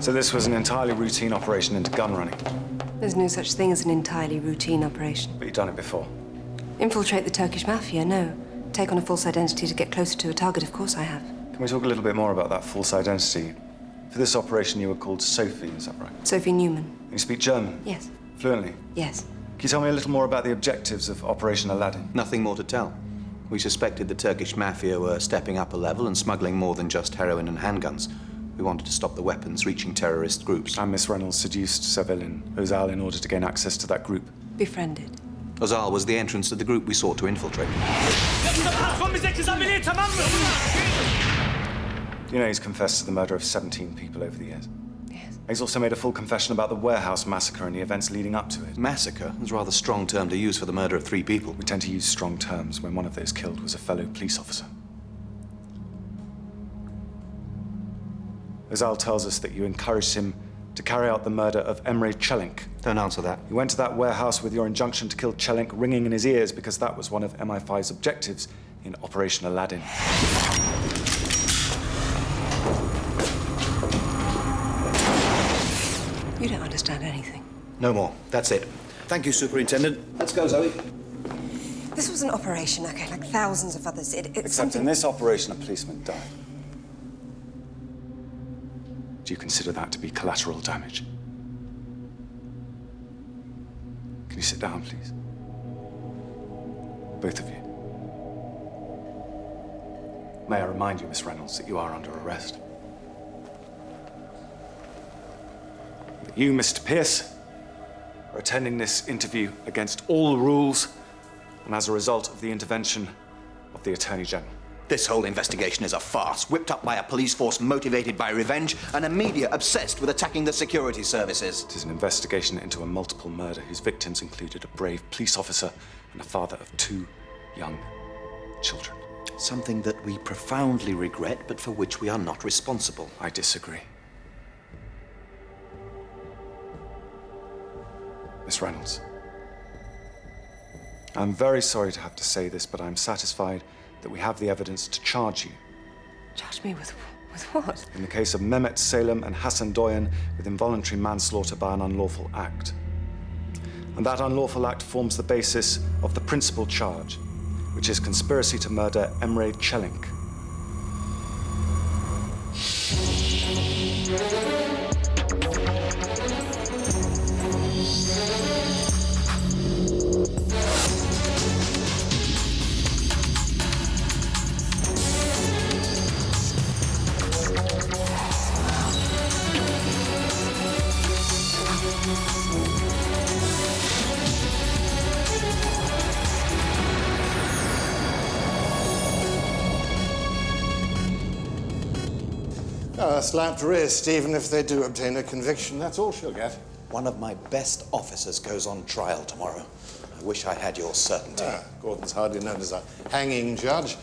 So this was an entirely routine operation into gun running? There's no such thing as an entirely routine operation. But you've done it before? Infiltrate the Turkish mafia, no. Take on a false identity to get closer to a target, of course I have. Can we talk a little bit more about that false identity? For this operation, you were called Sophie, is that right? Sophie Newman. You speak German? Yes. Fluently? Yes. Can you tell me a little more about the objectives of Operation Aladdin? Nothing more to tell. We suspected the Turkish mafia were stepping up a level and smuggling more than just heroin and handguns. We wanted to stop the weapons reaching terrorist groups. And Miss Reynolds seduced Seville Ozal in order to gain access to that group. Befriended. Ozal was the entrance to the group we sought to infiltrate. You know he's confessed to the murder of 17 people over the years. Yes. He's also made a full confession about the warehouse massacre and the events leading up to it. Massacre is a rather strong term to use for the murder of 3 people. We tend to use strong terms when one of those killed was a fellow police officer. Ozal tells us that you encouraged him to carry out the murder of Emre Çelik. Don't answer that. You went to that warehouse with your injunction to kill Çelik ringing in his ears because that was one of MI5's objectives in Operation Aladdin. You don't understand anything. No more. That's it. Thank you, Superintendent. Let's go, Zoe. This was an operation, okay, like thousands of others. It's Except something... in this operation, a policeman died. Do you consider that to be collateral damage? Can you sit down, please? Both of you. May I remind you, Miss Reynolds, that you are under arrest. That you, Mr. Pierce, are attending this interview against all rules and as a result of the intervention of the Attorney General. This whole investigation is a farce, whipped up by a police force motivated by revenge and a media obsessed with attacking the security services. It is an investigation into a multiple murder whose victims included a brave police officer and a father of 2 young children. Something that we profoundly regret, but for which we are not responsible. I disagree. Miss Reynolds, I'm very sorry to have to say this, but I'm satisfied that we have the evidence to charge you. Charge me with what? In the case of Mehmet Salem and Hassan Doyan with involuntary manslaughter by an unlawful act. And that unlawful act forms the basis of the principal charge, which is conspiracy to murder Emre Çelik. A slapped wrist, even if they do obtain a conviction, that's all she'll get. One of my best officers goes on trial tomorrow. I wish I had your certainty. Gordon's hardly known as a hanging judge.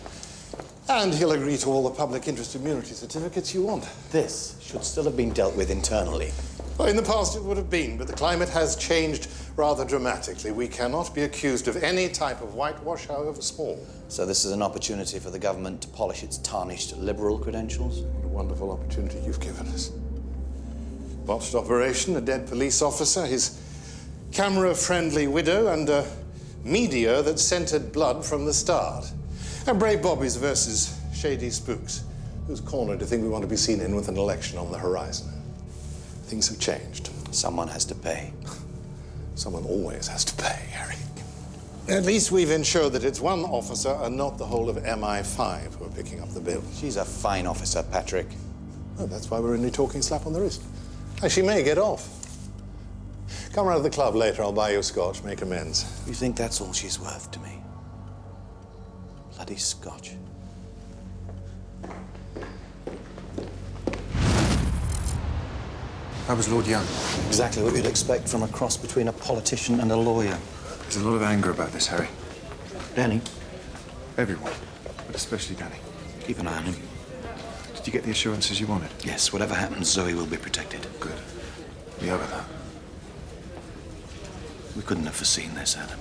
And he'll agree to all the public interest immunity certificates you want. This should still have been dealt with internally. Well, in the past it would have been, but the climate has changed rather dramatically. We cannot be accused of any type of whitewash, however small. So this is an opportunity for the government to polish its tarnished liberal credentials? What a wonderful opportunity you've given us. Botched operation, a dead police officer, his camera-friendly widow, and a media that scented blood from the start. And brave Bobbies versus shady Spooks. Whose corner do you think we want to be seen in with an election on the horizon? Things have changed. Someone has to pay. Someone always has to pay, Harry. At least we've ensured that it's one officer and not the whole of MI5 who are picking up the bill. She's a fine officer, Patrick. Oh, that's why we're only talking slap on the wrist. She may get off. Come round to the club later, I'll buy you a scotch, make amends. You think that's all she's worth to me? Bloody scotch. How was Lord Young? Exactly what you'd expect from a cross between a politician and a lawyer. There's a lot of anger about this, Harry. Danny? Everyone, but especially Danny. Keep an eye on him. Did you get the assurances you wanted? Yes, whatever happens, Zoe will be protected. Good. We over that. We couldn't have foreseen this, Adam.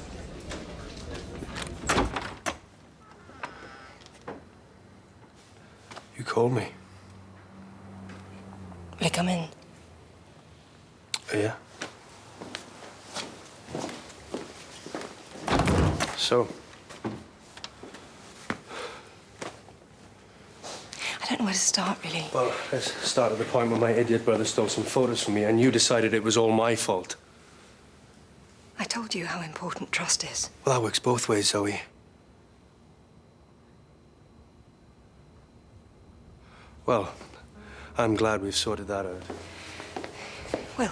You called me. Will you come in? Yeah. So? I don't know where to start, really. Well, let's start at the point where my idiot brother stole some photos from me and you decided it was all my fault. I told you how important trust is. Well, that works both ways, Zoe. Well, I'm glad we've sorted that out. Will,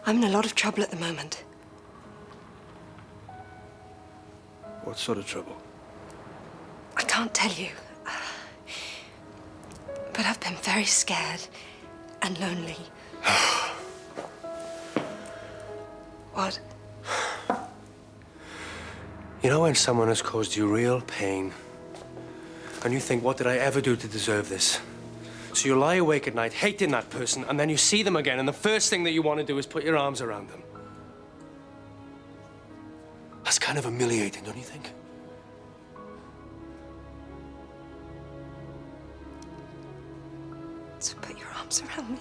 I'm in a lot of trouble at the moment. What sort of trouble? I can't tell you. But I've been very scared and lonely. What? You know when someone has caused you real pain, and you think, what did I ever do to deserve this? So you lie awake at night hating that person, and then you see them again, and the first thing that you want to do is put your arms around them. That's kind of humiliating, don't you think? So put your arms around me.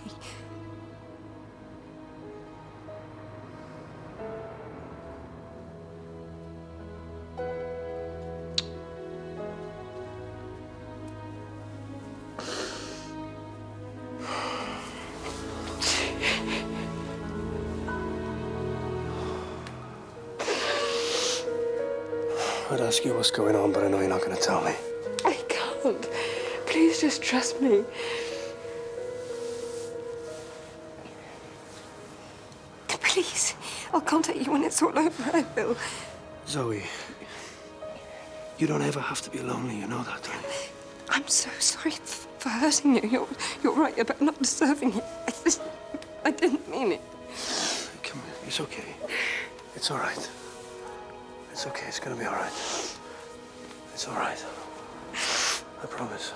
I'd ask you what's going on, but I know you're not going to tell me. I can't. Please just trust me. Please. I'll contact you when it's all over, I will. Zoe, you don't ever have to be lonely, you know that, don't you? I'm so sorry for hurting you. You're right about not deserving it. I didn't mean it. Come here, it's okay. It's all right. It's okay, it's gonna be all right. It's all right. I promise.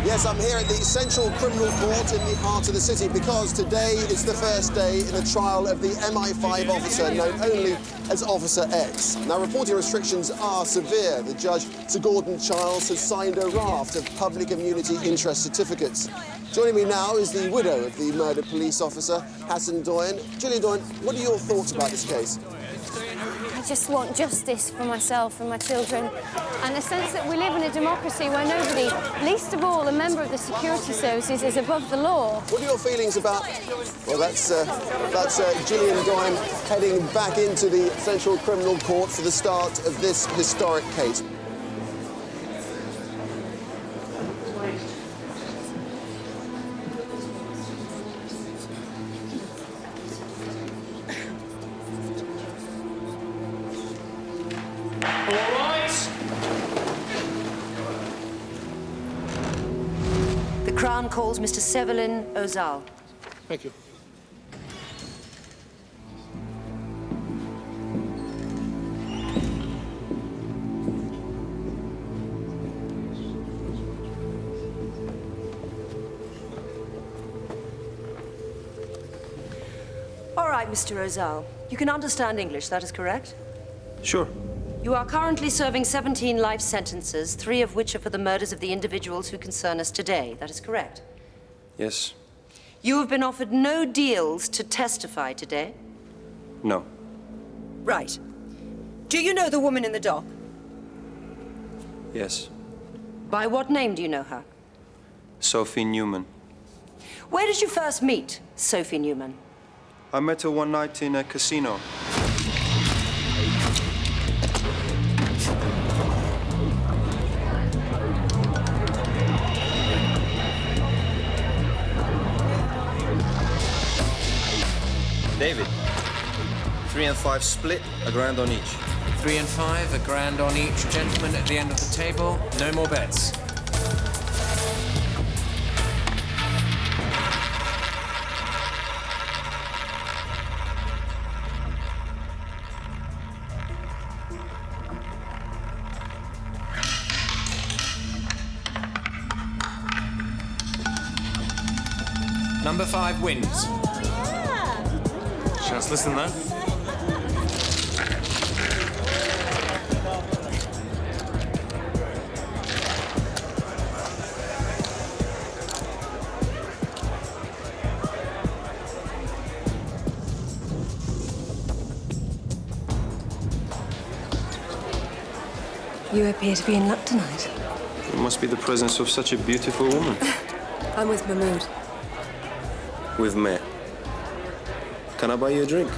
Yes, I'm here at the Central Criminal Court in the heart of the city because today is the first day in the trial of the MI5 officer known only as Officer X. Now, reporting restrictions are severe. The judge, Sir Gordon Childs, has signed a raft of public immunity interest certificates. Joining me now is the widow of the murdered police officer, Hassan Doyen. Gillian Doyen, what are your thoughts about this case? I just want justice for myself and my children, and a sense that we live in a democracy where nobody, least of all a member of the security services, is above the law. What are your feelings about... Well, that's Gillian Doyen heading back into the Central Criminal Court for the start of this historic case. The Crown calls Mr. Sevelin Ozal. Thank you. All right, Mr. Ozal. You can understand English, that is correct? Sure. You are currently serving 17 life sentences, 3 of which are for the murders of the individuals who concern us today. That is correct? Yes. You have been offered no deals to testify today? No. Right. Do you know the woman in the dock? Yes. By what name do you know her? Sophie Newman. Where did you first meet Sophie Newman? I met her one night in a casino. David, 3 and 5 split, $1,000 on each. 3 and 5, $1,000 on each. Gentlemen at the end of the table, no more bets. Number 5 wins. Just listen there. You appear to be in luck tonight. It must be the presence of such a beautiful woman. I'm with Mahmood. With me. Can I buy you a drink?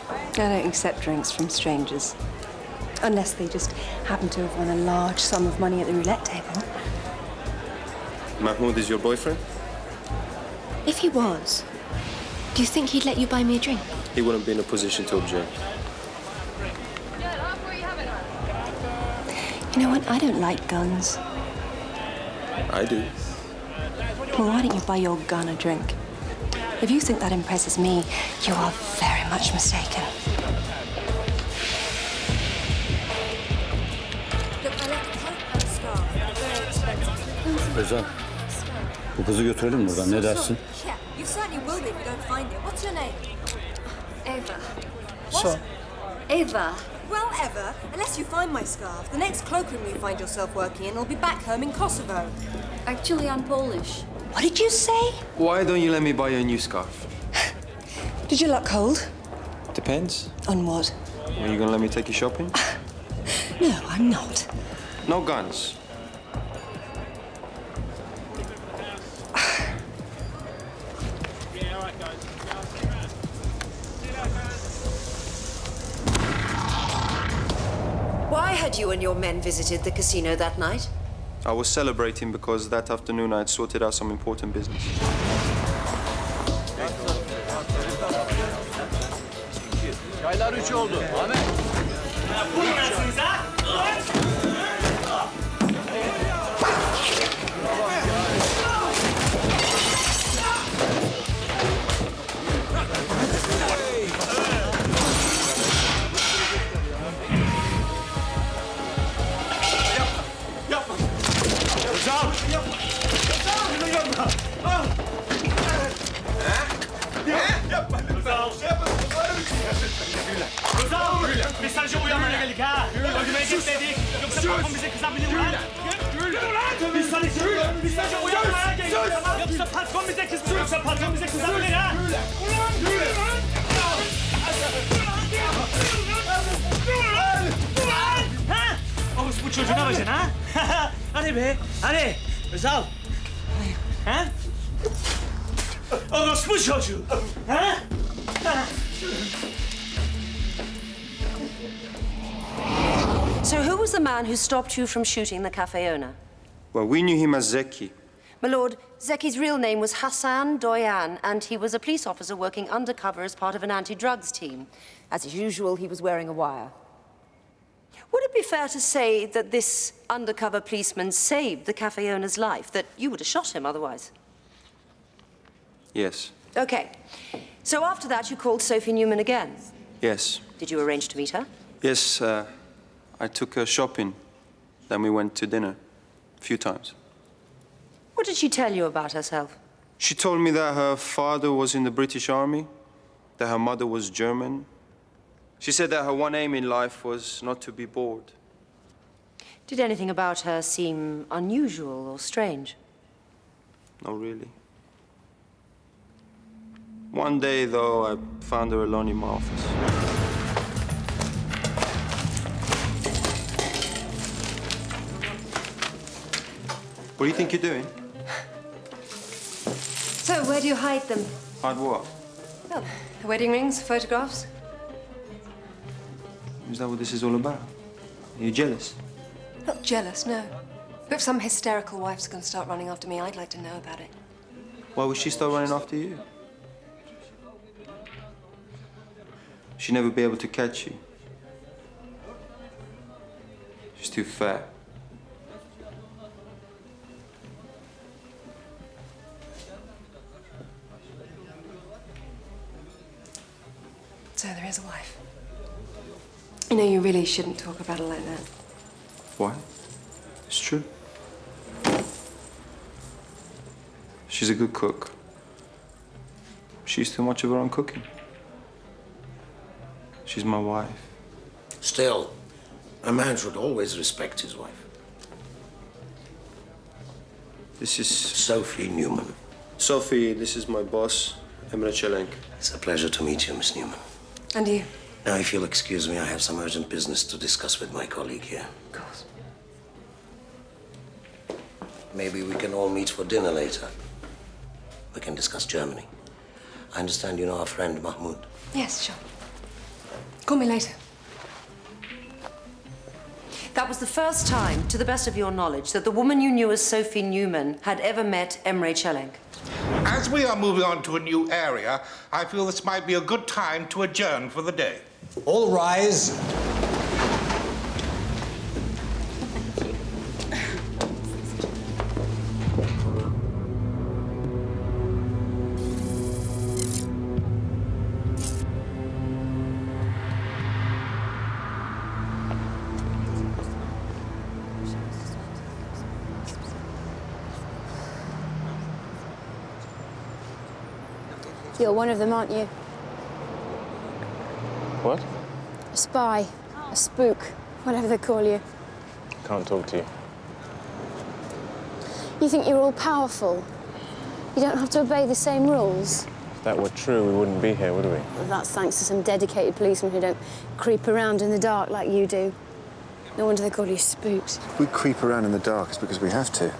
I don't accept drinks from strangers. Unless they just happen to have won a large sum of money at the roulette table. Mahmoud is your boyfriend? If he was, do you think he'd let you buy me a drink? He wouldn't be in a position to object. You know what? I don't like guns. I do. Well, why don't you buy your gun a drink? If you think that impresses me, you are very much mistaken. Look, I left a coat and a scarf. They're very expensive. Özal, bu kızı götürelim buradan. Ne dersin? Yeah, you certainly will be if you don't find it. What's your name? Eva. What? Eva. Well, Eva, unless you find my scarf, the next cloakroom you find yourself working in will be back home in Kosovo. Actually, I'm Polish. What did you say? Why don't you let me buy you a new scarf? Did your luck hold? Depends. On what? Are you gonna let me take you shopping? No, I'm not. No guns. Why had you and your men visited the casino that night? I was celebrating because that afternoon I had sorted out some important business. Çaylar 3 oldu. Ahmet. Bu nasılsınız ha? Mesajı uyanmaya geldik ha. Öldürmeye gitmedik. Yoksa patron bize kızabilir mi lan? Yürü lan! Mesajı uyanmaya geldik. Yoksa patron bize kızabilir. Yoksa patron bize kızabilir ha. Ulan! Yürü lan! Ha? Orospu çocuğuna bakacaksın ha? Hadi be, hadi. Özal. Ha? Orospu çocuğu. Ha? So who was the man who stopped you from shooting the cafe owner? Well, we knew him as Zeki. My lord, Zeki's real name was Hassan Doyan, and he was a police officer working undercover as part of an anti-drugs team. As usual, he was wearing a wire. Would it be fair to say that this undercover policeman saved the cafe owner's life, that you would have shot him otherwise? Yes. Okay. So after that, you called Sophie Newman again? Yes. Did you arrange to meet her? Yes, I took her shopping. Then we went to dinner a few times. What did she tell you about herself? She told me that her father was in the British Army, that her mother was German. She said that her one aim in life was not to be bored. Did anything about her seem unusual or strange? Not really. One day, though, I found her alone in my office. What do you think you're doing? So, where do you hide them? Hide what? Well, the wedding rings, photographs. Is that what this is all about? Are you jealous? Not jealous, no. But if some hysterical wife's going to start running after me, I'd like to know about it. Why would she start running after you? She'd never be able to catch you. She's too fat. So there is a wife. You know, you really shouldn't talk about her like that. Why? It's true. She's a good cook. She's too much of her own cooking. She's my wife. Still, a man should always respect his wife. This is... Sophie Newman. Sophie, this is my boss, Emre Chelenk. It's a pleasure to meet you, Miss Newman. And you? Now, if you'll excuse me, I have some urgent business to discuss with my colleague here. Of course. Maybe we can all meet for dinner later. We can discuss Germany. I understand you know our friend Mahmoud. Yes, sure. Call me later. That was the first time, to the best of your knowledge, that the woman you knew as Sophie Newman had ever met Emre Çelenk. As we are moving on to a new area, I feel this might be a good time to adjourn for the day. All rise. You're one of them, aren't you? What? A spy, a spook, whatever they call you. Can't talk to you. You think you're all powerful? You don't have to obey the same rules? If that were true, we wouldn't be here, would we? Well, that's thanks to some dedicated policemen who don't creep around in the dark like you do. No wonder they call you Spooks. If we creep around in the dark, it's because we have to.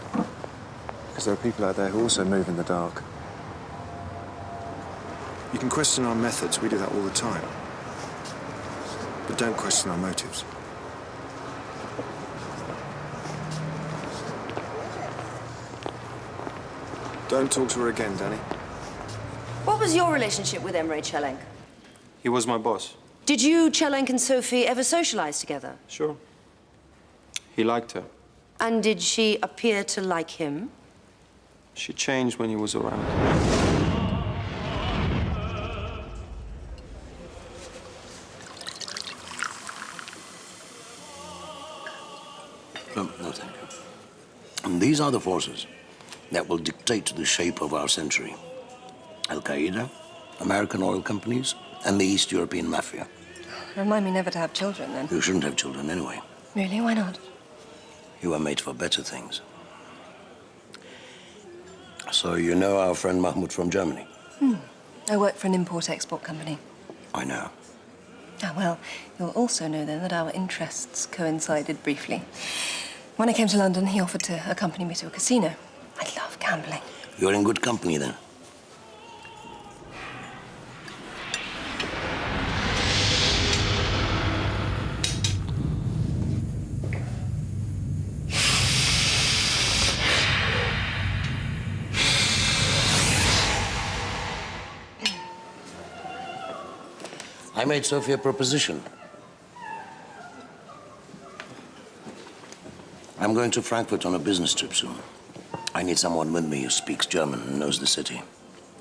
Because there are people out there who also move in the dark. You can question our methods, we do that all the time. But don't question our motives. Don't talk to her again, Danny. What was your relationship with Emre Çelenk? He was my boss. Did you, Çelenk and Sophie, ever socialize together? Sure. He liked her. And did she appear to like him? She changed when he was around. No, thank you. And these are the forces that will dictate the shape of our century. Al-Qaeda, American oil companies, and the East European mafia. Remind me never to have children, then. You shouldn't have children anyway. Really? Why not? You were made for better things. So you know our friend Mahmoud from Germany? I work for an import-export company. I know. Ah, well, you'll also know, then, that our interests coincided briefly. When I came to London, he offered to accompany me to a casino. I love gambling. You're in good company, then. I made Sophie a proposition. I'm going to Frankfurt on a business trip soon. I need someone with me who speaks German and knows the city.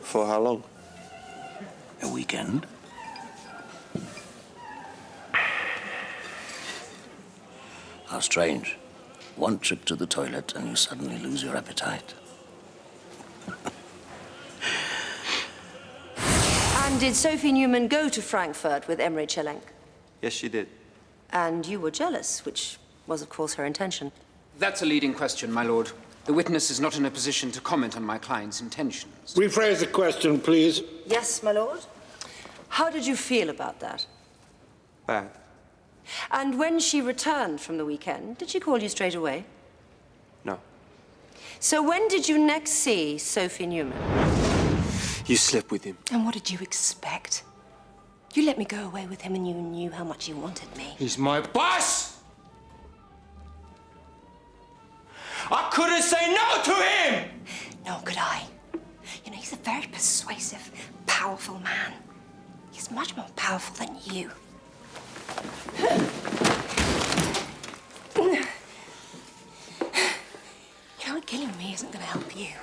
For how long? A weekend. How strange. One trip to the toilet and you suddenly lose your appetite. And did Sophie Newman go to Frankfurt with Emre Çelenk? Yes, she did. And you were jealous, which was, of course, her intention. That's a leading question, my lord. The witness is not in a position to comment on my client's intentions. Rephrase the question, please. Yes, my lord. How did you feel about that? Bad. And when she returned from the weekend, did she call you straight away? No. So when did you next see Sophie Newman? You slept with him. And what did you expect? You let me go away with him and you knew how much you wanted me. He's my boss! I couldn't say no to him! Nor could I. You know, he's a very persuasive, powerful man. He's much more powerful than you. You know, killing me isn't going to help you.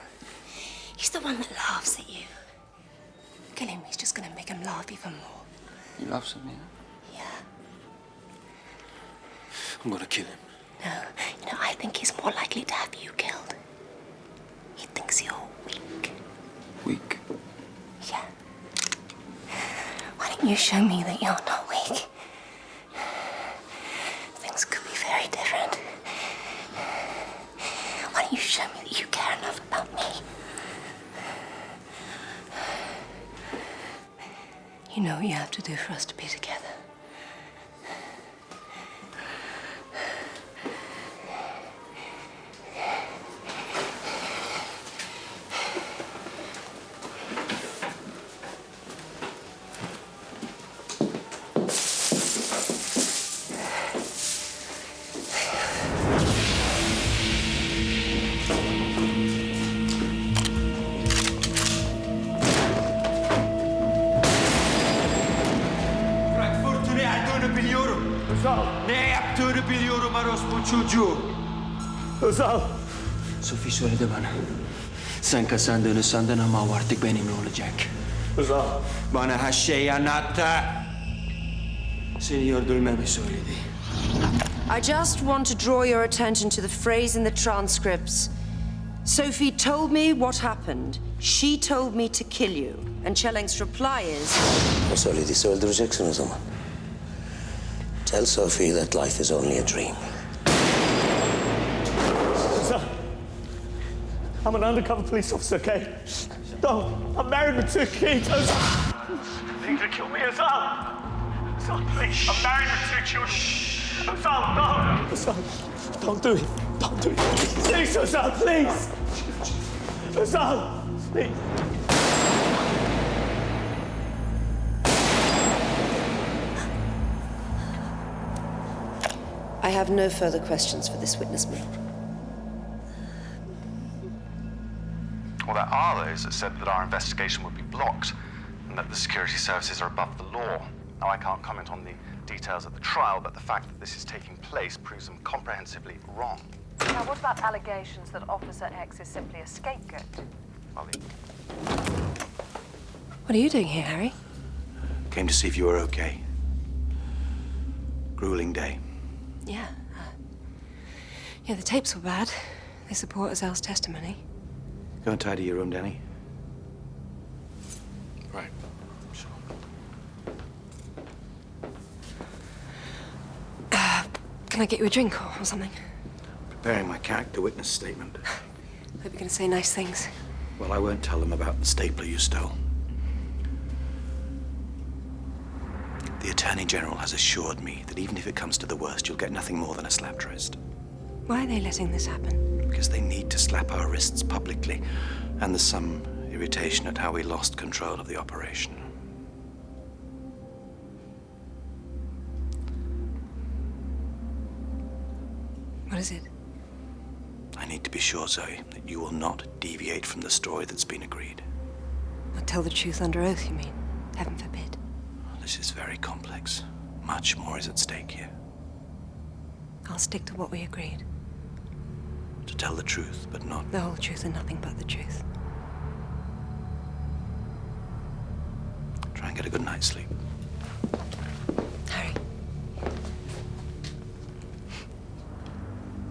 He's the one that laughs at you. Killing me is just going to make him laugh even more. He loves me, huh? Yeah. I'm gonna kill him. No, you know, I think he's more likely to have you killed. He thinks you're weak. Weak? Yeah. Why don't you show me that you're not weak? Things could be very different. Why don't you show me that you care enough about me? You know what you have to do for us to be together. yaptığını biliyorum. Özal. Ne yaptığını biliyorum orospu çocuğu. Özal. Sophie söyledi bana. Sen kazandığını sandın ama o artık benimle olacak. Özal. Bana her şeyi anlattı. Seni öldürmemi söyledi. I just want to draw your attention to the phrase in the transcripts. Sophie told me what happened. She told me to kill you. And Çelenk's reply is... O söylediyse öldüreceksin o zaman. Tell Sophie that life is only a dream. Özal. I'm an undercover police officer, okay? Don't. I'm married with 2 kids. Özal. You're gonna kill me, Özal. Özal, please. I'm married with 2 children. Özal, no. Özal, don't do it. Don't do it. Please, Özal, please. Özal, please. I have no further questions for this witness, Milord. Well, there are those that said that our investigation would be blocked and that the security services are above the law. Now, I can't comment on the details of the trial, but the fact that this is taking place proves them comprehensively wrong. Now, what about allegations that Officer X is simply a scapegoat? Well, What are you doing here, Harry? Came to see if you were okay. Grueling day. Yeah. Yeah, the tapes were bad. They support Azal's testimony. Go and tidy your room, Danny. Right. Sure. Can I get you a drink or something? Preparing my character witness statement. Hope you're going to say nice things. Well, I won't tell them about the stapler you stole. The Attorney General has assured me that even if it comes to the worst, you'll get nothing more than a slapped wrist. Why are they letting this happen? Because they need to slap our wrists publicly, and there's some irritation at how we lost control of the operation. What is it? I need to be sure, Zoe, that you will not deviate from the story that's been agreed. Not tell the truth under oath, you mean? Heaven forbid. This is very complex. Much more is at stake here. I'll stick to what we agreed. To tell the truth, but not... The whole truth and nothing but the truth. Try and get a good night's sleep. Harry.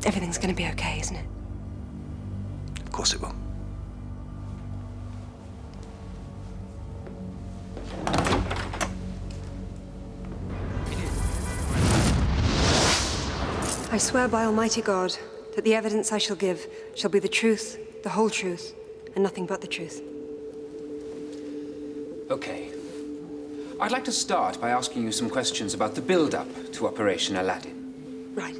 Everything's gonna be okay, isn't it? Of course it will. I swear by Almighty God that the evidence I shall give shall be the truth, the whole truth, and nothing but the truth. Okay. I'd like to start by asking you some questions about the build-up to Operation Aladdin. Right.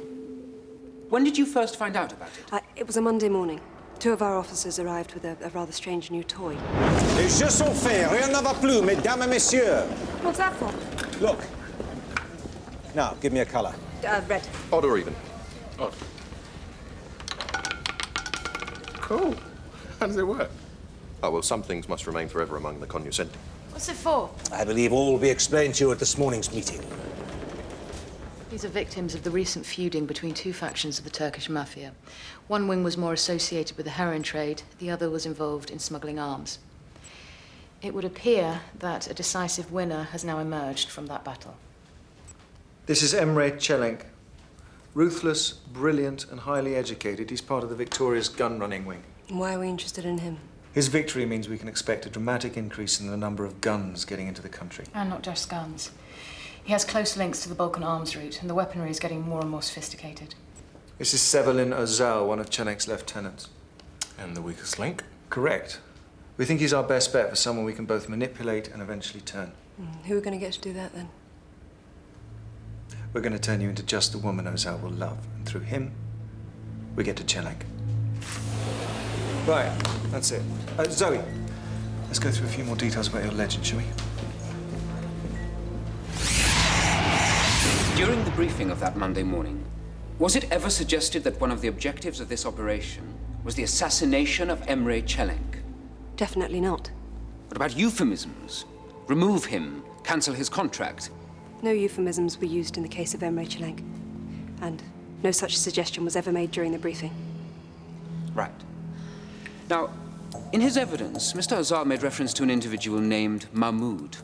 When did you first find out about it? It was a Monday morning. 2 of our officers arrived with a rather strange new toy. Les jeux sont faits. Rien ne va plus, mesdames et messieurs. What's that for? Look. Now, give me a color. Red. Odd or even? Odd. Cool. How does it work? Oh, well, some things must remain forever among the cognoscenti. What's it for? I believe all will be explained to you at this morning's meeting. These are victims of the recent feuding between 2 factions of the Turkish mafia. One wing was more associated with the heroin trade, the other was involved in smuggling arms. It would appear that a decisive winner has now emerged from that battle. This is Emre Çelenk. Ruthless, brilliant, and highly educated. He's part of the victorious gun-running wing. Why are we interested in him? His victory means we can expect a dramatic increase in the number of guns getting into the country. And not just guns. He has close links to the Balkan arms route, and the weaponry is getting more and more sophisticated. This is Sevelin Özal, one of Çelenk's lieutenants. And the weakest link? Correct. We think he's our best bet for someone we can both manipulate and eventually turn. Who are we going to get to do that, then? We're going to turn you into just the woman Özal will love. And through him, we get to Çelenk. Right, that's it. Zoe, let's go through a few more details about your legend, shall we? During the briefing of that Monday morning, was it ever suggested that one of the objectives of this operation was the assassination of Emre Çelenk? Definitely not. What about euphemisms? Remove him, cancel his contract. No euphemisms were used in the case of Emre Çelenk, and no such suggestion was ever made during the briefing. Right. Now, in his evidence, Mr. Özal made reference to an individual named Mahmoud.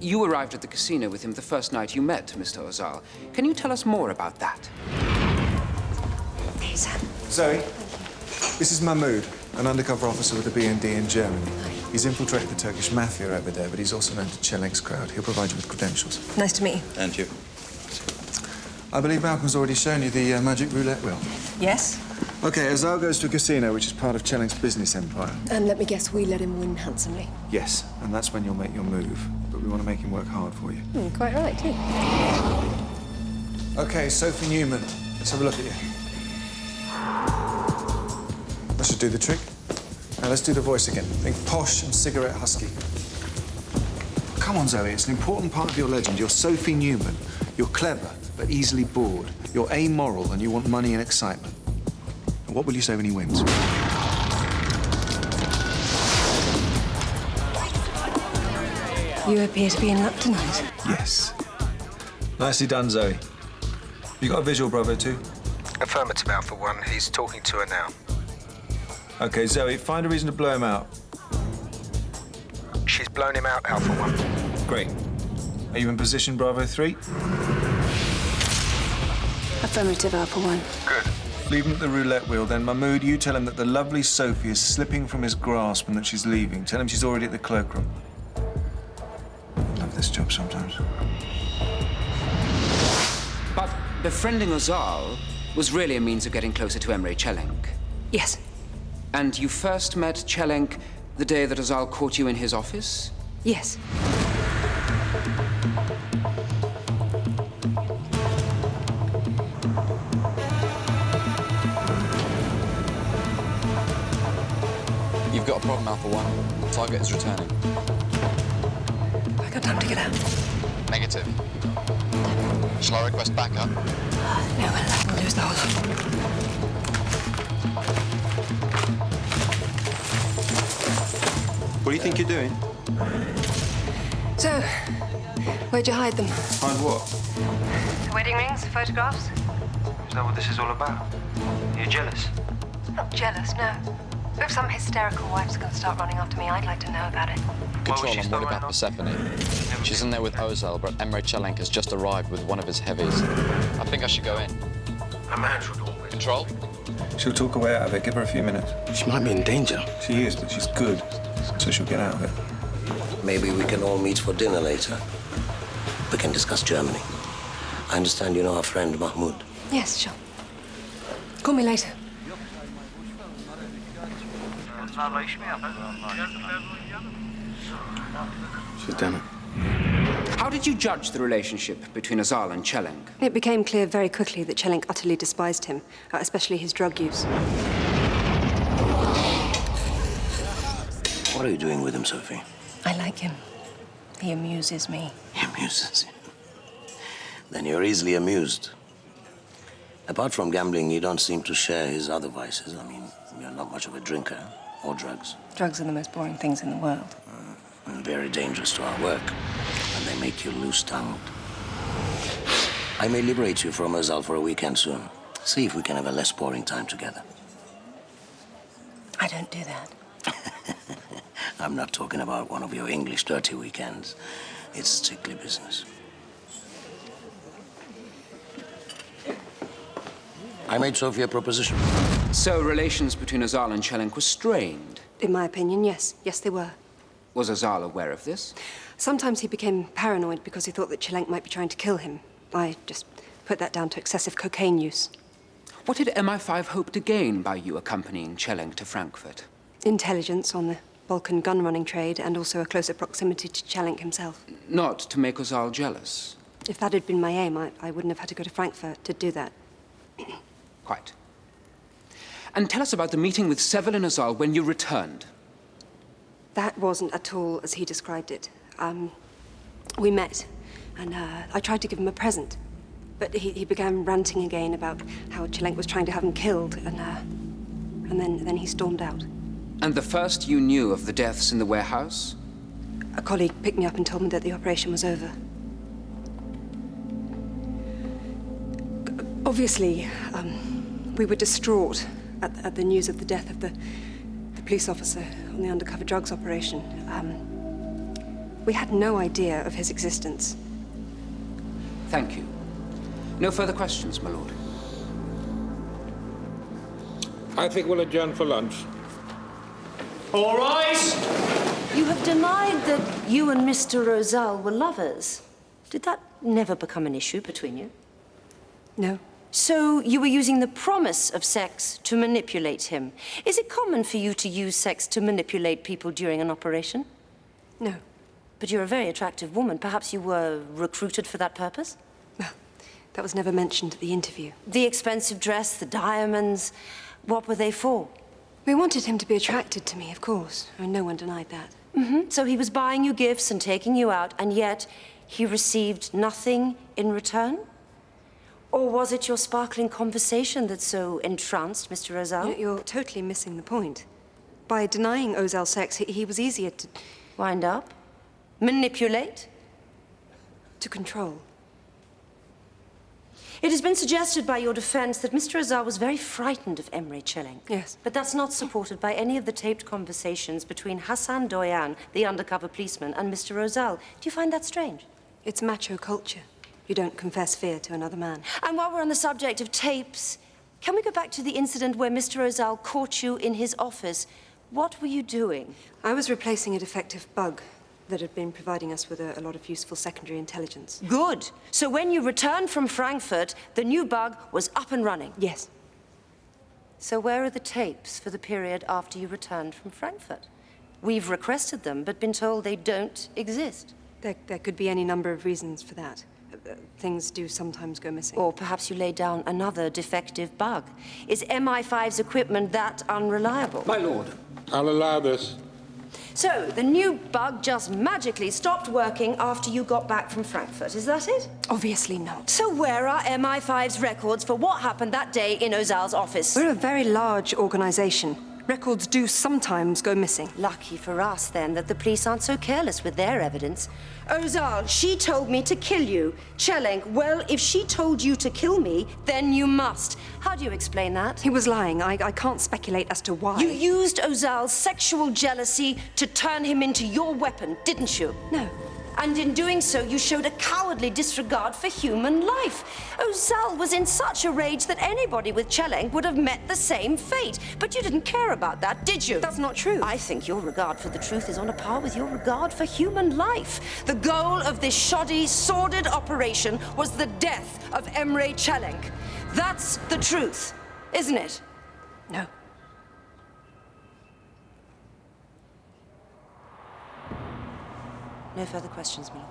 You arrived at the casino with him the first night you met Mr. Özal. Can you tell us more about that? Hey, Sam. Zoe, this is Mahmoud, an undercover officer with the BND in Germany. He's infiltrated the Turkish mafia over there, but he's also known to Çelenk's crowd. He'll provide you with credentials. Nice to meet you. And you. I believe Malcolm's already shown you the magic roulette wheel. Yes? Okay, Özal goes to a casino, which is part of Çelenk's business empire. And let me guess, we let him win handsomely. Yes, and that's when you'll make your move. But we want to make him work hard for you. Quite right, too. Okay, Sophie Newman. Let's have a look at you. That should do the trick. Now let's do the voice again. Think posh and cigarette husky. Come on, Zoe, it's an important part of your legend. You're Sophie Newman. You're clever, but easily bored. You're amoral, and you want money and excitement. And what will you say when he wins? You appear to be in luck tonight. Yes. Nicely done, Zoe. You got a visual, Bravo 2? Affirmative, Alpha 1. He's talking to her now. Okay, Zoe, find a reason to blow him out. She's blown him out, Alpha 1. Great. Are you in position, Bravo 3? Affirmative, Alpha 1. Good. Leave him at the roulette wheel, then. Mahmoud, you tell him that the lovely Sophie is slipping from his grasp and that she's leaving. Tell him she's already at the cloakroom. Love this job sometimes. But befriending Özal was really a means of getting closer to Emre Çelenk. Yes. And you first met Çelenk the day that Özal caught you in his office? Yes. You've got a problem, Alpha 1. Target is returning. I got time to get out. Negative. Shall I request backup? No, we'll lose the whole lot. What do you think you're doing? So, where'd you hide them? Hide what? The wedding rings, photographs? Is that what this is all about? You're jealous? Not jealous, no. But if some hysterical wife's gonna start running after me, I'd like to know about it. Control, I'm worried about Persephone. She's in there with Özal, but Emre Çelenk has just arrived with one of his heavies. I think I should go in. A man should always. Control? She'll talk her way out of it. Give her a few minutes. She might be in danger. She is, but she's good, so she'll get out of it. Maybe we can all meet for dinner later. We can discuss Germany. I understand you know our friend Mahmoud. Yes, sure. Call me later. She's done it. How did you judge the relationship between Özal and Çelenk? It became clear very quickly that Çelenk utterly despised him, especially his drug use. What are you doing with him, Sophie? I like him. He amuses me. He amuses you. Then you're easily amused. Apart from gambling, you don't seem to share his other vices. I mean, you're not much of a drinker or drugs. Drugs are the most boring things in the world. And very dangerous to our work. And they make you loose-tongued. I may liberate you from Özal for a weekend soon. See if we can have a less boring time together. I don't do that. I'm not talking about one of your English dirty weekends. It's strictly business. I made Sophie a proposition. So relations between Özal and Çelenk were strained? In my opinion, yes. Yes, they were. Was Özal aware of this? Sometimes he became paranoid because he thought that Çelenk might be trying to kill him. I just put that down to excessive cocaine use. What did MI5 hope to gain by you accompanying Çelenk to Frankfurt? Intelligence on the Balkan gun-running trade and also a closer proximity to Çelenk himself. Not to make Özal jealous? If that had been my aim, I wouldn't have had to go to Frankfurt to do that. Quite. And tell us about the meeting with Sevil and Özal when you returned. That wasn't at all as he described it. We met, and I tried to give him a present. But he began ranting again about how Çelenk was trying to have him killed, and then he stormed out. And the first you knew of the deaths in the warehouse? A colleague picked me up and told me that the operation was over. Obviously, we were distraught at the news of the death of the police officer on the undercover drugs operation. We had no idea of his existence. Thank you. No further questions, my lord. I think we'll adjourn for lunch. All rise! You have denied that you and Mr. Rosal were lovers. Did that never become an issue between you? No. So you were using the promise of sex to manipulate him. Is it common for you to use sex to manipulate people during an operation? No. But you're a very attractive woman. Perhaps you were recruited for that purpose? Well, that was never mentioned at the interview. The expensive dress, the diamonds, what were they for? We wanted him to be attracted to me, of course. And no one denied that. Mm-hmm. So he was buying you gifts and taking you out, and yet he received nothing in return? Or was it your sparkling conversation that so entranced Mr. Rosal? You're totally missing the point. By denying Ozal sex, he was easier to... Wind up? Manipulate? To control. It has been suggested by your defense that Mr. Rosal was very frightened of Emre Çelenk. Yes. But that's not supported by any of the taped conversations between Hasan Doyan, the undercover policeman, and Mr. Rosal. Do you find that strange? It's macho culture. You don't confess fear to another man. And while we're on the subject of tapes, can we go back to the incident where Mr. Rosal caught you in his office? What were you doing? I was replacing a defective bug that had been providing us with a lot of useful secondary intelligence. Good. So when you returned from Frankfurt, the new bug was up and running? Yes. So where are the tapes for the period after you returned from Frankfurt? We've requested them, but been told they don't exist. There could be any number of reasons for that. Things do sometimes go missing. Or perhaps you laid down another defective bug. Is MI5's equipment that unreliable? My lord. I'll allow this. So, the new bug just magically stopped working after you got back from Frankfurt, is that it? Obviously not. So where are MI5's records for what happened that day in Ozal's office? We're a very large organization. Records do sometimes go missing. Lucky for us, then, that the police aren't so careless with their evidence. Ozal, she told me to kill you. Çelenk, well, if she told you to kill me, then you must. How do you explain that? He was lying. I can't speculate as to why. You used Ozal's sexual jealousy to turn him into your weapon, didn't you? No. And in doing so, you showed a cowardly disregard for human life. Ozal was in such a rage that anybody with Çelenk would have met the same fate. But you didn't care about that, did you? That's not true. I think your regard for the truth is on a par with your regard for human life. The goal of this shoddy, sordid operation was the death of Emre Çelenk. That's the truth, isn't it? No. No further questions, my lord.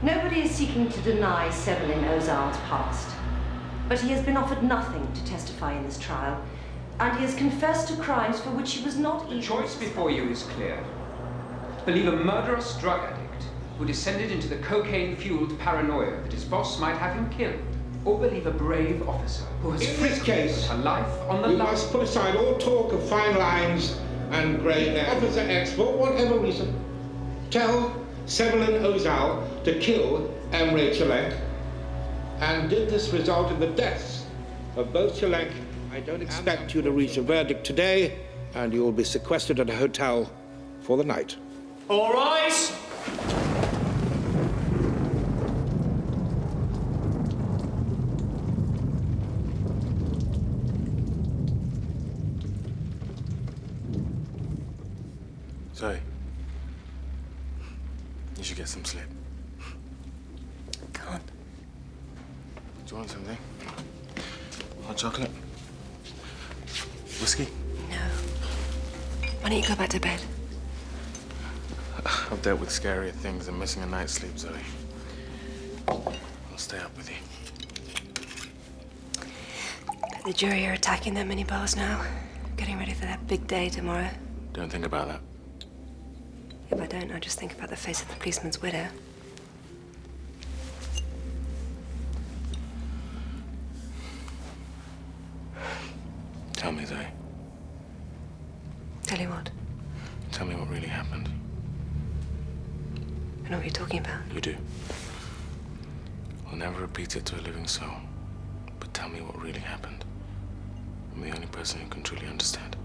Nobody is seeking to deny Sevelin Ozal's past, but he has been offered nothing to testify in this trial, and he has confessed to crimes for which he was not even... The choice before you is clear. Believe a murderous drug addict who descended into the cocaine-fueled paranoia that his boss might have him killed, or believe a brave officer who has In this case, a life on the we line. must put aside all talk of fine lines and grey hair. Officer X, for whatever reason, tell Sevelin Ozal to kill Emre Çelenk, and did this result in the deaths of both Çelenk? I don't expect you to reach a verdict today, and you will be sequestered at a hotel for the night. All rise! Zoe, you should get some sleep. Can't. Do you want something? Hot chocolate? Whiskey? No. Why don't you go back to bed? I've dealt with scarier things than missing a night's sleep, Zoe. I'll stay up with you. Bet the jury are attacking their minibars now. Getting ready for that big day tomorrow. Don't think about that. If I don't, I just think about the face of the policeman's widow. Tell me, Zoe. Tell you what? Tell me what really happened. I know what you're talking about. You do. I'll never repeat it to a living soul. But tell me what really happened. I'm the only person who can truly understand.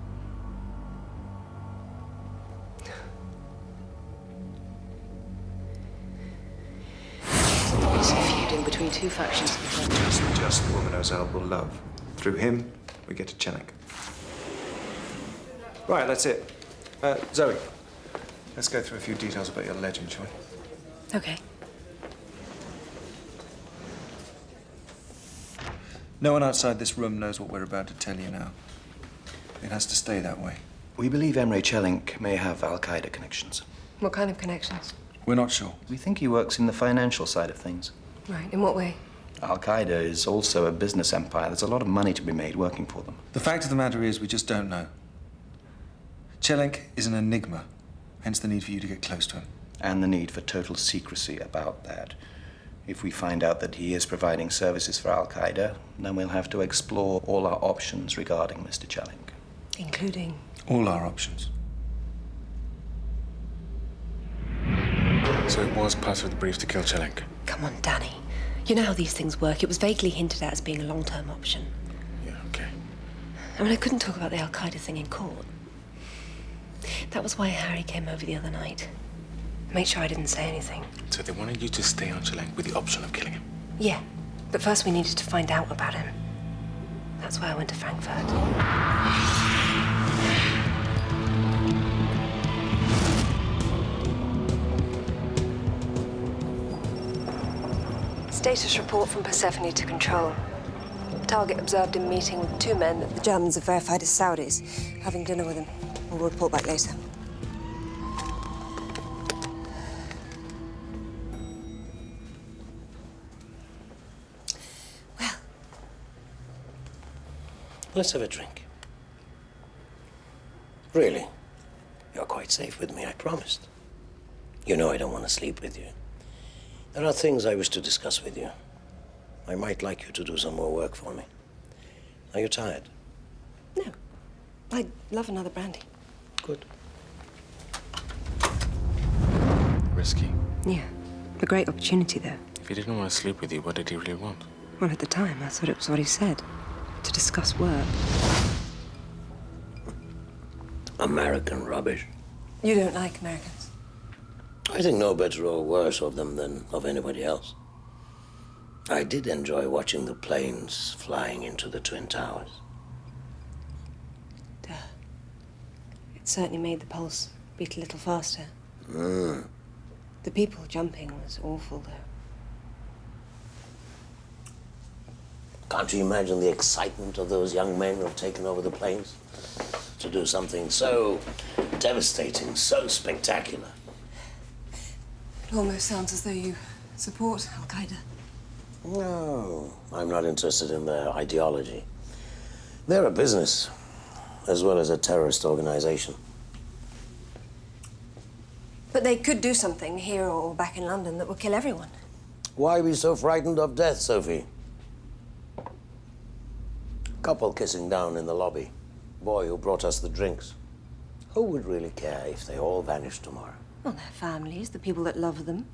Recent feuding between two factions of the Turkish. Just the woman Ozal will love. Through him, we get to Chelik. Right, that's it. Zoe, let's go through a few details about your legend, shall we? Okay. No one outside this room knows what we're about to tell you now. It has to stay that way. We believe Emre Çelenk may have Al-Qaeda connections. What kind of connections? We're not sure. We think he works in the financial side of things. Right, in what way? Al-Qaeda is also a business empire. There's a lot of money to be made working for them. The fact of the matter is, we just don't know. Çelenk is an enigma, hence the need for you to get close to him. And the need for total secrecy about that. If we find out that he is providing services for Al-Qaeda, then we'll have to explore all our options regarding Mr. Çelenk. Including? All our options. So it was part of the brief to kill Çelenk. Come on, Danny. You know how these things work. It was vaguely hinted at as being a long-term option. Yeah, okay. I mean, I couldn't talk about the Al-Qaeda thing in court. That was why Harry came over the other night. Make sure I didn't say anything. So they wanted you to stay on Çelenk with the option of killing him? Yeah, but first we needed to find out about him. That's why I went to Frankfurt. Status report from Persephone to Control. Target observed him meeting with two men that the Germans have verified as Saudis, having dinner with him. We'll report back later. Let's have a drink. Really? You're quite safe with me, I promised. You know I don't want to sleep with you. There are things I wish to discuss with you. I might like you to do some more work for me. Are you tired? No. I'd love another brandy. Good. Risky. Yeah. A great opportunity, though. If he didn't want to sleep with you, what did he really want? Well, at the time, I thought it was what he said. To discuss work. American rubbish. You don't like Americans? I think no better or worse of them than of anybody else. I did enjoy watching the planes flying into the Twin Towers. Duh. It certainly made the pulse beat a little faster. Mm. The people jumping was awful, though. Can't you imagine the excitement of those young men who have taken over the planes? To do something so devastating, so spectacular. It almost sounds as though you support Al-Qaeda. No, I'm not interested in their ideology. They're a business, as well as a terrorist organization. But they could do something here or back in London that would kill everyone. Why be so frightened of death, Sophie? Couple kissing down in the lobby. Boy who brought us the drinks. Who would really care if they all vanished tomorrow? Well, their families, the people that love them.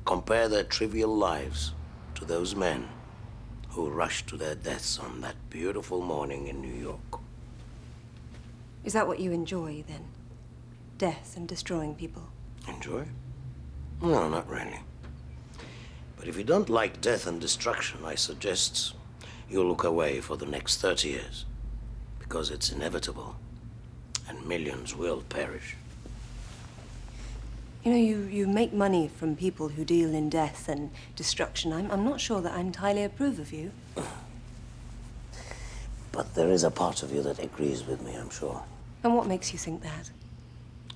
Compare their trivial lives to those men who rushed to their deaths on that beautiful morning in New York. Is that what you enjoy, then? Death and destroying people? Enjoy? No, not really. But if you don't like death and destruction, I suggest you look away for the next 30 years. Because it's inevitable, and millions will perish. You know, you make money from people who deal in death and destruction. I'm not sure that I entirely approve of you. But there is a part of you that agrees with me, I'm sure. And what makes you think that?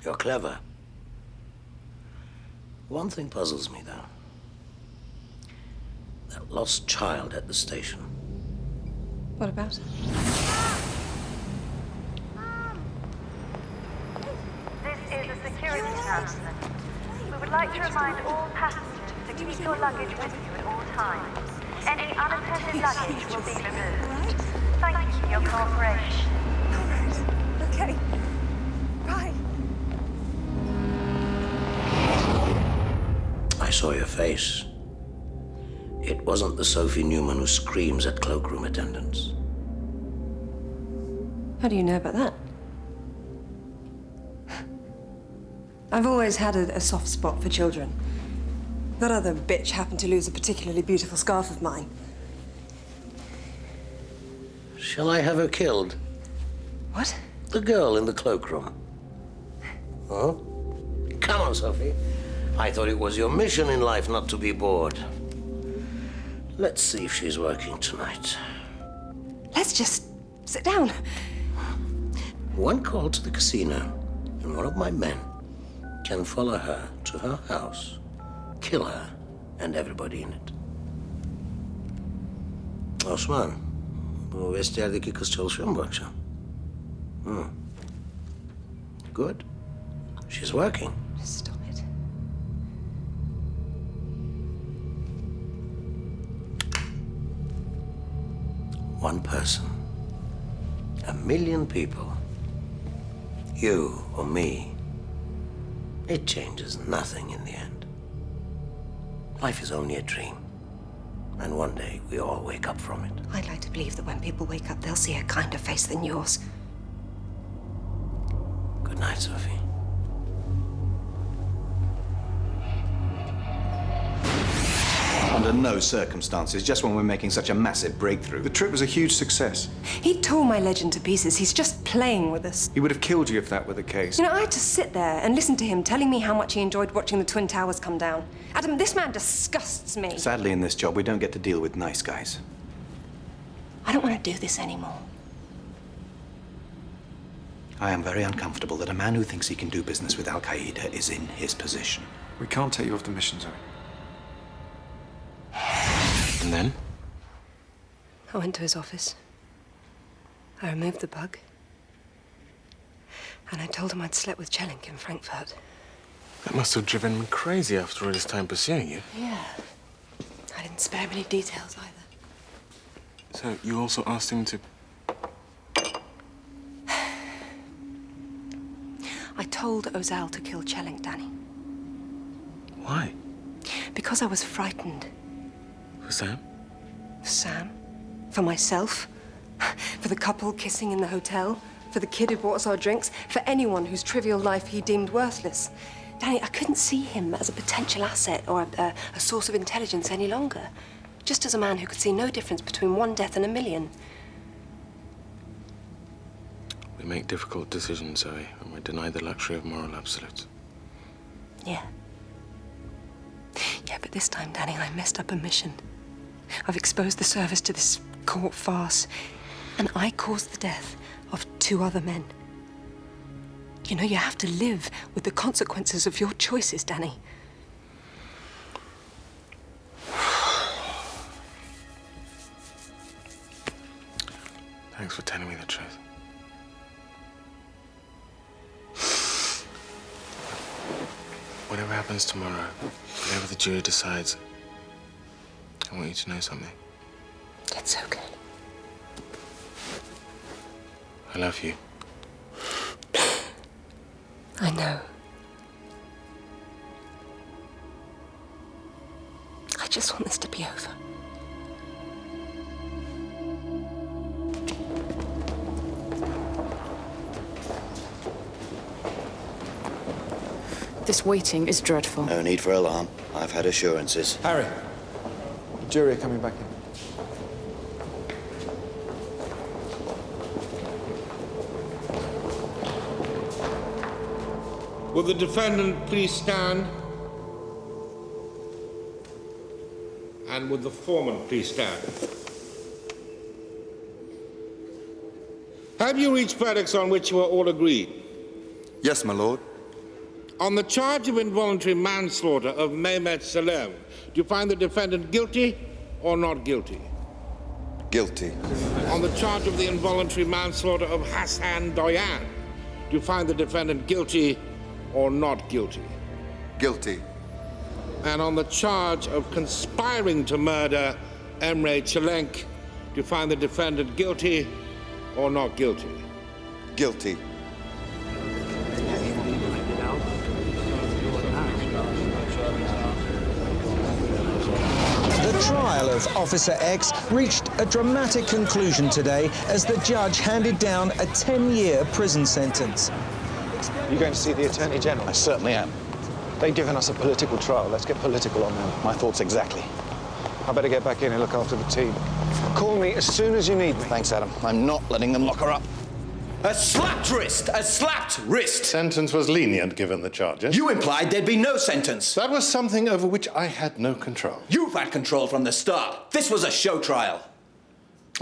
You're clever. One thing puzzles me, though. That lost child at the station. What about it? This is a security announcement. We would like to remind all passengers to keep your luggage with you at all times. Any unattended luggage will be removed. Thank you for your cooperation. Okay. saw your face. It wasn't the Sophie Newman who screams at cloakroom attendants. How do you know about that? I've always had a soft spot for children. That other bitch happened to lose a particularly beautiful scarf of mine. Shall I have her killed? What? The girl in the cloakroom. Oh? Come on, Sophie. I thought it was your mission in life not to be bored. Let's see if she's working tonight. Let's just sit down. One call to the casino, and one of my men can follow her to her house, kill her, and everybody in it. Osman, bu Vestiyer'deki kız çalışıyor mu bu akşam? Good. She's working. Stop it. One person. 1,000,000 people. You or me. It changes nothing in the end. Life is only a dream. And one day we all wake up from it. I'd like to believe that when people wake up, they'll see a kinder face than yours. Good night, Sophie. Under no circumstances, just when we're making such a massive breakthrough. The trip was a huge success. He tore my legend to pieces. He's just playing with us. He would have killed you if that were the case. You know, I had to sit there and listen to him telling me how much he enjoyed watching the Twin Towers come down. Adam, this man disgusts me. Sadly, in this job, we don't get to deal with nice guys. I don't want to do this anymore. I am very uncomfortable that a man who thinks he can do business with Al-Qaeda is in his position. We can't take you off the mission, Zoe. And then? I went to his office. I removed the bug. And I told him I'd slept with Chelink in Frankfurt. That must have driven him crazy after all his time pursuing you. Yeah. I didn't spare him any details either. So you also asked him to... I told Ozal to kill Chelink, Danny. Why? Because I was frightened. For Sam? For Sam. For myself. For the couple kissing in the hotel. For the kid who bought us our drinks. For anyone whose trivial life he deemed worthless. Danny, I couldn't see him as a potential asset or a source of intelligence any longer. Just as a man who could see no difference between one death and 1,000,000. We make difficult decisions, Zoe, and we're denied the luxury of moral absolutes. Yeah. Yeah, but this time, Danny, I messed up a mission. I've exposed the service to this court farce, and I caused the death of 2 other men. You know, you have to live with the consequences of your choices, Danny. Thanks for telling me the truth. Whatever happens tomorrow, whatever the jury decides, I want you to know something. It's okay. I love you. I know. I just want this to be over. This waiting is dreadful. No need for alarm. I've had assurances. Harry, the jury are coming back in. Will the defendant please stand? And would the foreman please stand? Have you reached verdicts on which you are all agreed? Yes, my lord. On the charge of involuntary manslaughter of Mehmet Salem, do you find the defendant guilty or not guilty? Guilty. On the charge of the involuntary manslaughter of Hassan Doyan, do you find the defendant guilty or not guilty? Guilty. And on the charge of conspiring to murder Emre Çelenk, do you find the defendant guilty or not guilty? Guilty. trial of Officer X reached a dramatic conclusion today as the judge handed down a 10-year prison sentence. You going to see the Attorney General? I certainly am. They've given us a political trial. Let's get political on them. My thoughts exactly. I better get back in and look after the team. Call me as soon as you need me. Thanks, Adam. I'm not letting them lock her up. A slapped wrist! A slapped wrist! Sentence was lenient given the charges. You implied there'd be no sentence. That was something over which I had no control. You've had control from the start. This was a show trial.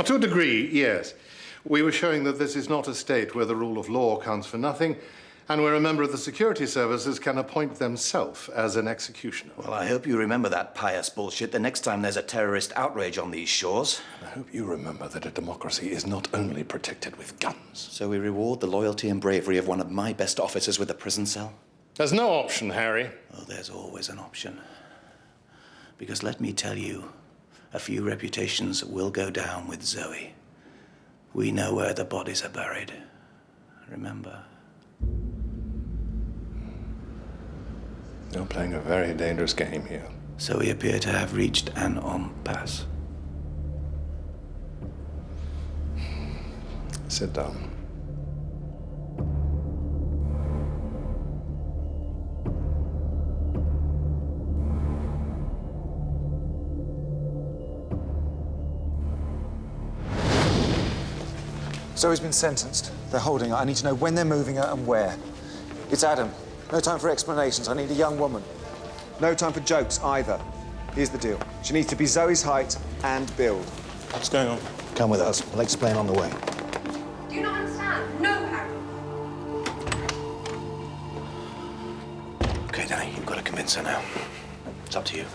To a degree, yes. We were showing that this is not a state where the rule of law counts for nothing, and where a member of the security services can appoint themselves as an executioner. Well, I hope you remember that pious bullshit the next time there's a terrorist outrage on these shores. I hope you remember that a democracy is not only protected with guns. So we reward the loyalty and bravery of one of my best officers with a prison cell? There's no option, Harry. Oh, there's always an option. Because let me tell you, a few reputations will go down with Zoe. We know where the bodies are buried. Remember? You're playing a very dangerous game here. So we appear to have reached an impasse. Sit down. Zoe's been sentenced. They're holding her. I need to know when they're moving her and where. It's Adam. No time for explanations. I need a young woman. No time for jokes either. Here's the deal. She needs to be Zoe's height and build. What's going on? Come with us. We'll explain on the way. Do you not understand? No, Harry. Okay, Danny, you've got to convince her now. It's up to you.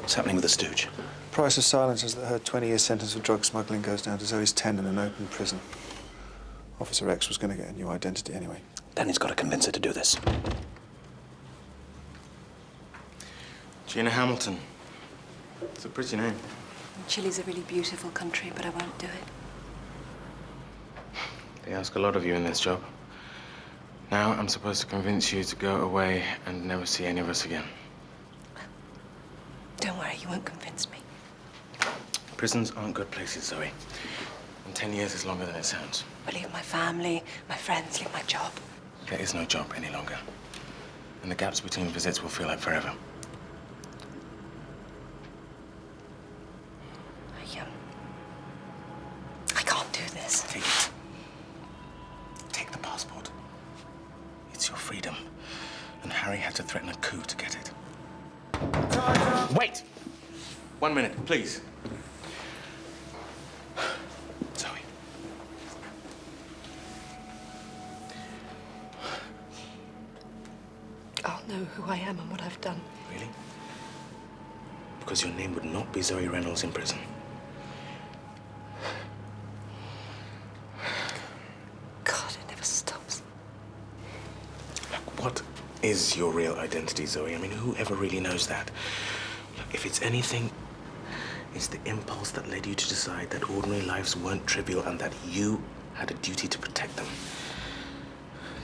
What's happening with the stooge? Price of silence is that her 20-year sentence for drug smuggling goes down to Zoe's 10 in an open prison. Officer X was going to get a new identity anyway. Danny's got to convince her to do this. Gina Hamilton. It's a pretty name. Chile's a really beautiful country, but I won't do it. They ask a lot of you in this job. Now I'm supposed to convince you to go away and never see any of us again. Don't worry, you won't convince me. Prisons aren't good places, Zoe. And 10 years is longer than it sounds. I leave my family, my friends, leave my job. There is no job any longer. And the gaps between visits will feel like forever. I can't do this. Take it. Take the passport. It's your freedom. And Harry had to threaten a coup to get it. Wait! 1 minute, please. Zoe. I'll know who I am and what I've done. Really? Because your name would not be Zoe Reynolds in prison. God, it never stops. Look, what is your real identity, Zoe? I mean, who ever really knows that? Look, if it's anything, it's the impulse that led you to decide that ordinary lives weren't trivial and that you had a duty to protect them.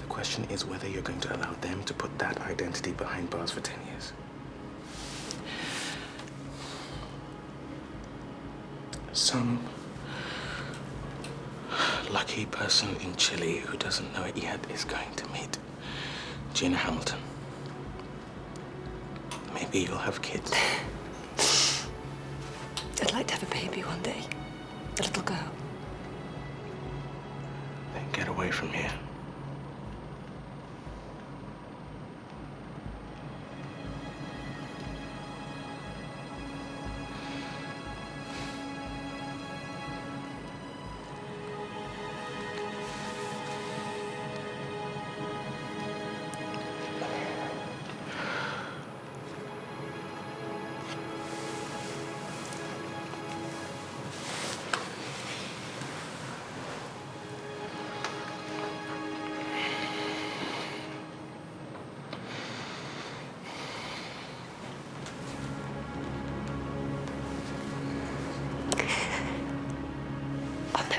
The question is whether you're going to allow them to put that identity behind bars for 10 years. Some lucky person in Chile who doesn't know it yet is going to meet Gina Hamilton. Maybe you'll have kids. I'd like to have a baby one day. A little girl. Then get away from here.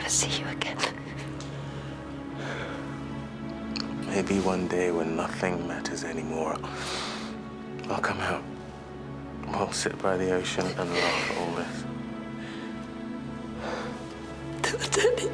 See you again. Maybe one day when nothing matters anymore, I'll come out We'll sit by the ocean and laugh at all this. Daddy.